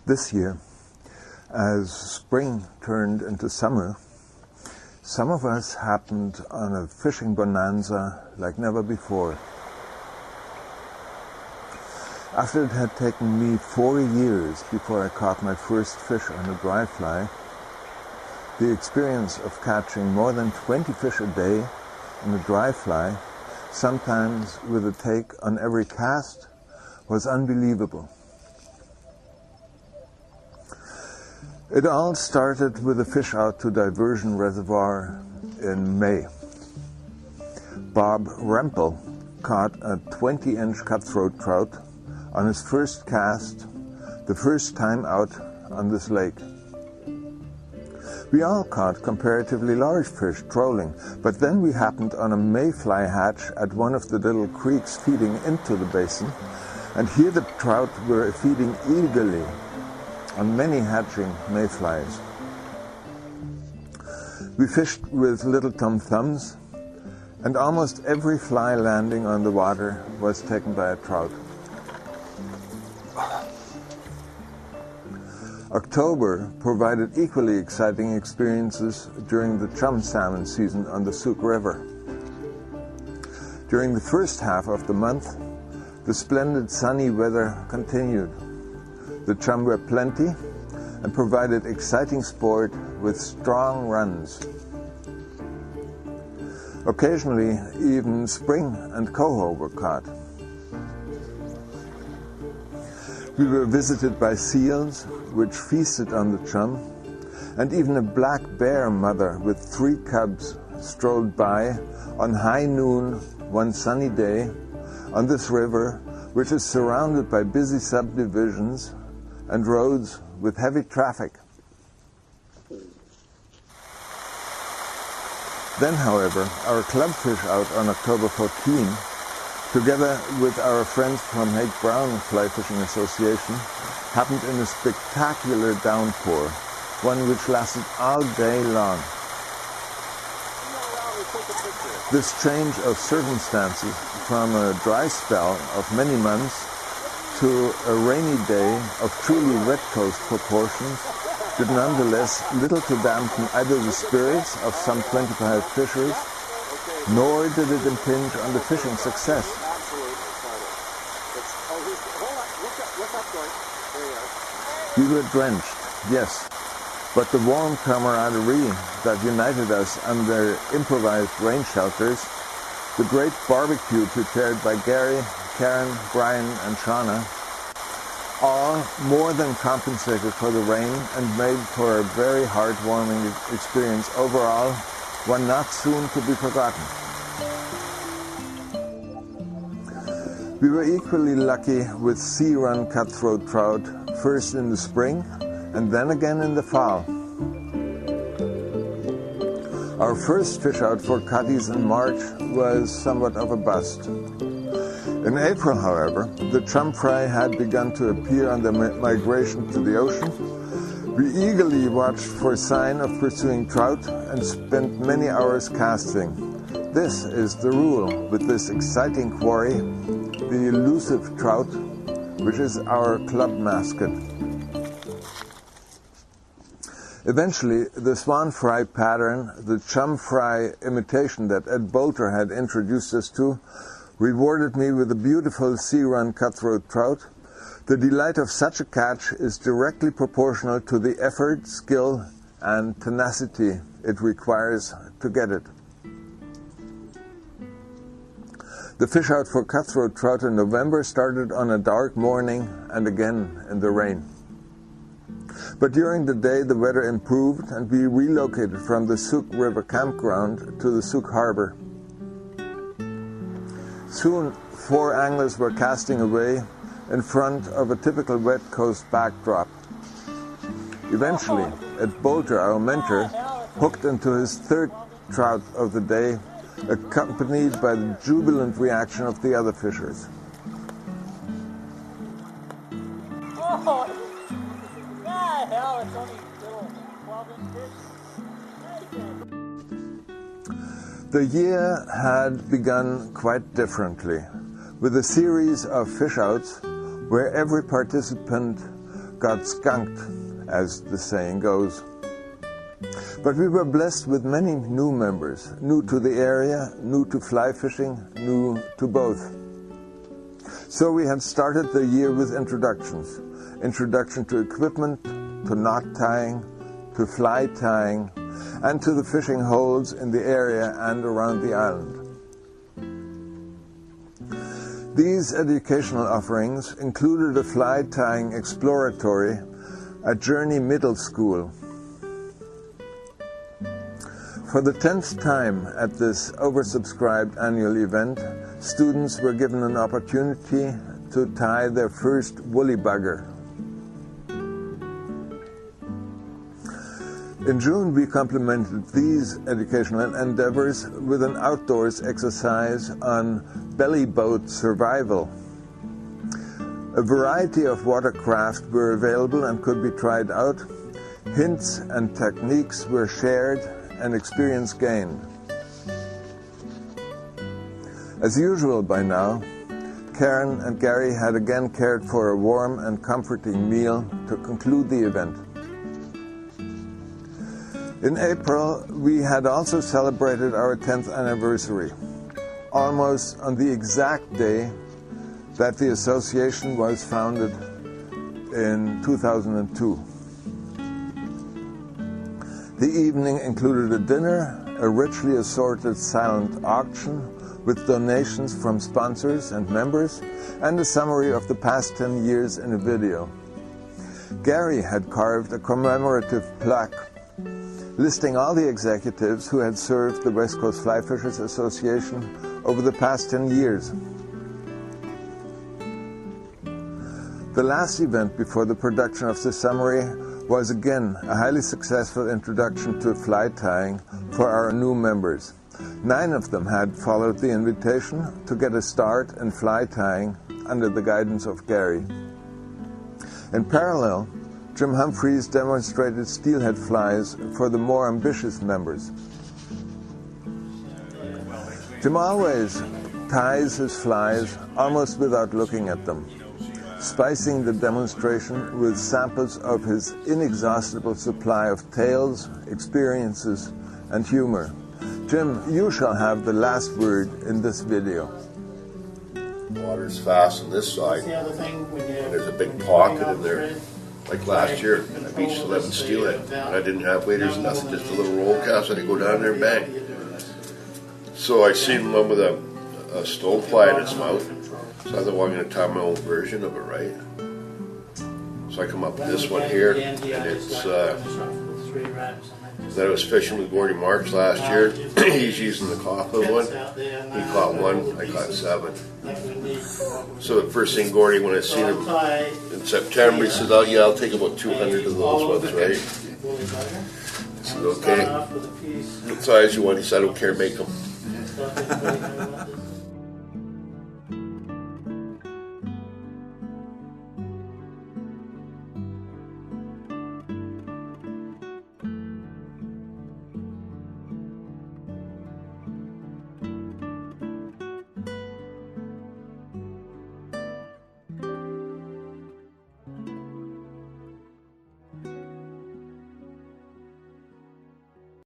This year, as spring turned into summer, some of us happened on a fishing bonanza like never before. After it had taken me 4 years before I caught my first fish on a dry fly, the experience of catching more than 20 fish a day on a dry fly, sometimes with a take on every cast, was unbelievable. It all started with a fish out to Diversion Reservoir in May. Bob Rempel caught a 20-inch cutthroat trout on his first cast, the first time out on this lake. We all caught comparatively large fish trolling, but then we happened on a mayfly hatch at one of the little creeks feeding into the basin, and here the trout were feeding eagerly on many hatching mayflies. We fished with little tom-thumbs, and almost every fly landing on the water was taken by a trout. October provided equally exciting experiences during the chum salmon season on the Sooke River. During the first half of the month, the splendid sunny weather continued. The chum were plenty and provided exciting sport with strong runs. Occasionally, even spring and coho were caught. We were visited by seals, which feasted on the chum, and even a black bear mother with 3 cubs strolled by on high noon one sunny day on this river, which is surrounded by busy subdivisions and roads with heavy traffic. Then, however, our club fish out on October 14, together with our friends from Westcoast Flyfishers Association, happened in a spectacular downpour, one which lasted all day long. This change of circumstances from a dry spell of many months to a rainy day of truly Westcoast proportions did nonetheless little to dampen either the spirits of some 25 fishers, nor did it impinge on the fishing success. We were drenched, yes, but the warm camaraderie that united us under improvised rain shelters, the great barbecue prepared by Gary, Karen, Brian and Shauna, all more than compensated for the rain and made for a very heartwarming experience overall, one not soon to be forgotten. We were equally lucky with sea-run cutthroat trout, first in the spring and then again in the fall. Our first fish out for cutties in March was somewhat of a bust. In April, however, the chum fry had begun to appear on the migration to the ocean. We eagerly watched for sign of pursuing trout and spent many hours casting. This is the rule with this exciting quarry, the elusive trout, which is our club mascot. Eventually, the swan fry pattern, the chum fry imitation that Ed Bolter had introduced us to, rewarded me with a beautiful sea-run cutthroat trout. The delight of such a catch is directly proportional to the effort, skill, and tenacity it requires to get it. The fish out for cutthroat trout in November started on a dark morning and again in the rain. But during the day the weather improved and we relocated from the Sooke River campground to the Sooke Harbor. Soon 4 anglers were casting away in front of a typical Westcoast backdrop. Eventually, Ed Bolter, our mentor, hooked into his 3rd trout of the day, accompanied by the jubilant reaction of the other fishers. Oh, hell, it's only little 12-inch fish. The year had begun quite differently, with a series of fish outs where every participant got skunked, as the saying goes. But we were blessed with many new members, new to the area, new to fly fishing, new to both. So we had started the year with introductions. Introduction to equipment, to knot tying, to fly tying, and to the fishing holes in the area and around the island. These educational offerings included a fly tying exploratory at Journey Middle School. For the 10th time at this oversubscribed annual event, students were given an opportunity to tie their first woolly bugger. In June, we complemented these educational endeavors with an outdoors exercise on belly boat survival. A variety of watercraft were available and could be tried out. Hints and techniques were shared and experience gained. As usual by now, Karen and Gary had again cared for a warm and comforting meal to conclude the event. In April, we had also celebrated our 10th anniversary, almost on the exact day that the association was founded in 2002. The evening included a dinner, a richly assorted silent auction with donations from sponsors and members, and a summary of the past 10 years in a video. Gary had carved a commemorative plaque listing all the executives who had served the Westcoast Flyfishers Association over the past 10 years. The last event before the production of the summary was again a highly successful introduction to fly tying for our new members. 9 of them had followed the invitation to get a start in fly tying under the guidance of Gary. In parallel, Jim Humphreys demonstrated steelhead flies for the more ambitious members. Jim always ties his flies almost without looking at them, spicing the demonstration with samples of his inexhaustible supply of tales, experiences, and humor. Jim, you shall have the last word in this video. Water's fast on this side, and there's a big pocket in there. Like last year, I beached 11 steelhead, and I didn't have waders, nothing, just a little roll cast. I had to go down there and bang. So I seen one with a stonefly in its mouth, so I thought, well, I'm going to tie my own version of it, right? So I come up with this one here, and it's that I was fishing with Gordy Marks last year. He's using the Coughlin one. He caught 1, I caught 7. So the first thing Gordy, when I seen him in September, he says, oh yeah, I'll take about 200 of those ones, right? I said, okay. What size you want? He said, I don't care, make them.